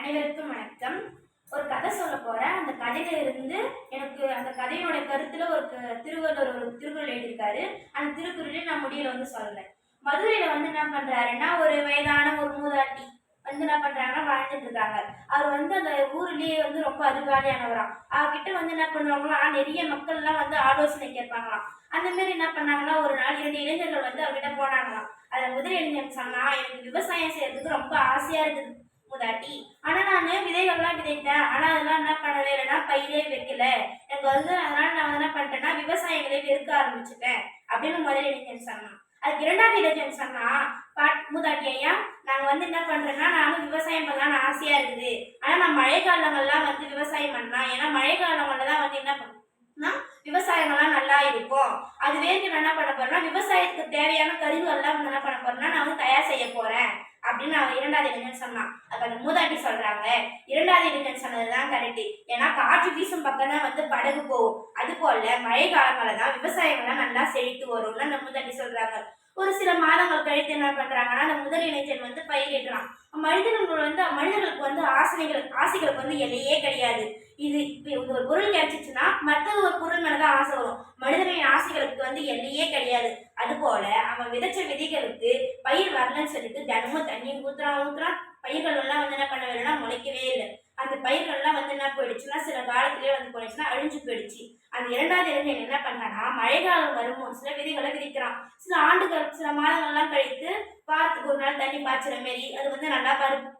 அனைவருக்கும் வணக்கம். ஒரு கதை சொல்ல போறேன். அந்த கதையில இருந்து எனக்கு அந்த கதையோட கருத்துல திருவள்ளுவர் ஒரு திருக்குறள் எழுதியிருக்காரு. அந்த திருக்குறளை நான் முடியல சொல்றேன். மதுரையில என்ன பண்றாருன்னா, ஒரு வயதான ஒரு மூதாட்டி என்ன பண்றாங்கன்னா வாழ்ந்துட்டு இருக்காங்க. அவர் அந்த ஊர்லயே ரொம்ப அறிவாளியானவராம். அவர்கிட்ட என்ன பண்ணுவாங்களாம், நிறைய மக்கள் எல்லாம் ஆலோசனை கேட்பாங்களாம். அந்த மாதிரி என்ன பண்ணாங்கன்னா, ஒரு நாள் 2 இளைஞர்கள் அவர்கிட்ட போனாங்களாம். அதுல முதல் இளைஞன் சொன்னா, எனக்கு விவசாயம் செய்யறதுக்கு ரொம்ப ஆசையா இருக்குது மூதாட்டி. ஆனா நான் விதைகள்லாம் விதைத்தேன். ஆனா அதெல்லாம் என்ன பண்ணவே இல்லைன்னா பயிரே வைக்கல. எனக்கு அதனால நான் என்ன பண்ணிட்டேன்னா விவசாயங்களே வெறுக்க ஆரம்பிச்சுட்டேன் அப்படின்னு முதல் இளைஞன் சொன்னான். அதுக்கு 2வது இளைஞன் சொன்னா, மூதாட்டி ஐயா, நாங்க என்ன பண்றேன்னா, நானும் விவசாயம் பண்ணலாம்னு ஆசையா இருக்குது. ஆனா நான் மழை காலங்கள்லாம் விவசாயம் பண்ணலாம். ஏன்னா மழை காலங்கள்ல தான் என்ன பண்ணா விவசாயங்கள்லாம் நல்லா இருக்கும். அது வரைக்கும் நான் என்ன பண்ண போறேன்னா, விவசாயத்துக்கு தேவையான கருவிகள்லாம் என்ன பண்ண போறேன்னா நான் தயார் செய்ய போறேன் அப்படின்னு அவன் 2வது இளைஞன் சொன்னான். அது அந்த மூதாட்டி சொல்றாங்க, 2வது இளைஞன் சொன்னதுதான் கரெக்ட். ஏன்னா காற்று வீசும் பக்கம் தான் படகு போகும். அது போல மழை காலங்கள தான் விவசாயங்கள்லாம் நல்லா செழித்து வரும்னு அந்த மூதாட்டி சொல்றாங்க. ஒரு சில மாதங்கள் கழித்து என்ன பண்றாங்கன்னா, அந்த முதல் இளைஞன் பயிரிடுறான். மனிதர்களுக்கு ஆசைகளுக்கு எல்லையே கிடையாது. இது ஒரு பொருள் கிடைச்சிச்சுன்னா மற்றது ஒரு பொருள் மேலதான் ஆசை வரும். மனிதனின் ஆசைகளுக்கு எல்லையே கிடையாது. அது போல அவன் விதைச்ச விதைகளுக்கு பயிர் வரலன்னு சொல்லிட்டு தினமும் தண்ணி ஊத்துறான். பயிர்கள் எல்லாம் என்ன பண்ணவே முளைக்கவே இல்லை. அந்த பயிர்கள் எல்லாம் என்ன போயிடுச்சுன்னா சில காலத்திலேயே போயிடுச்சுன்னா அழிஞ்சு போயிடுச்சு. அந்த 2வது இளைஞன் என்ன பண்ணான்னா, மழைக்காலம் வரும்போது சில விதைகளை விதைக்கிறான். சில ஆண்டுகள் சில மாதங்கள்லாம் கழித்து வாரத்துக்கு ஒரு நாள் தண்ணி பாய்ச்சுற மாரி அது நல்லா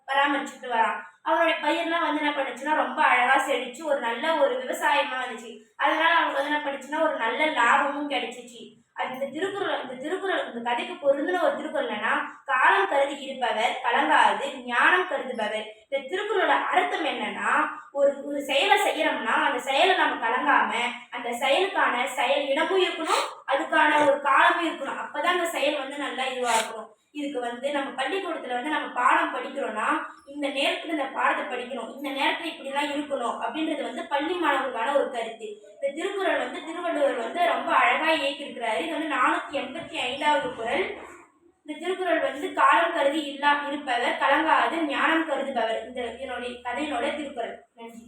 பராமரிச்சுட்டு வரான். அவருடைய பயிர்லாம் என்ன பண்ணுச்சுன்னா ரொம்ப அழகா செழிச்சு ஒரு நல்ல ஒரு விவசாயமா வந்துச்சு. அதனால அவங்களுக்கு என்ன பண்ணுச்சுன்னா ஒரு நல்ல லாபமும் கிடைச்சிச்சு. இந்த திருக்குறள் இந்த கதைக்கு பொருந்தின ஒரு திருக்குறள்னா, காலம் கருதி இருப்பவர் கலங்காது ஞானம் கருதுபவர். இந்த திருக்குறளோட அர்த்தம் என்னன்னா, ஒரு செயலை செய்யறோம்னா அந்த செயலை நம்ம கலங்காம அந்த செயலுக்கான செயல் இடமும் இருக்கணும், அதுக்கான ஒரு காலமும் இருக்கணும். அப்பதான் அந்த செயல் நல்லா இதுவா இருக்கணும். இதுக்கு நம்ம பள்ளிக்கூடத்துல நம்ம பாடம் படிக்கிறோம்னா, இந்த நேரத்துல இந்த பாடத்தை படிக்கணும், இந்த நேரத்துல இப்படிலாம் இருக்கணும் அப்படின்றது பள்ளி மாணவர்களுக்கான ஒரு கருத்து. இந்த திருக்குறள் திருவள்ளுவர் ரொம்ப அழகா இயக்கியிருக்கிறாரு. இது 485வது குறள். இந்த திருக்குறள் காலம் கருதி இருப்பவர் கலங்காது ஞானம் கருதுபவர். இந்த கதையினோட திருக்குறள். நன்றி.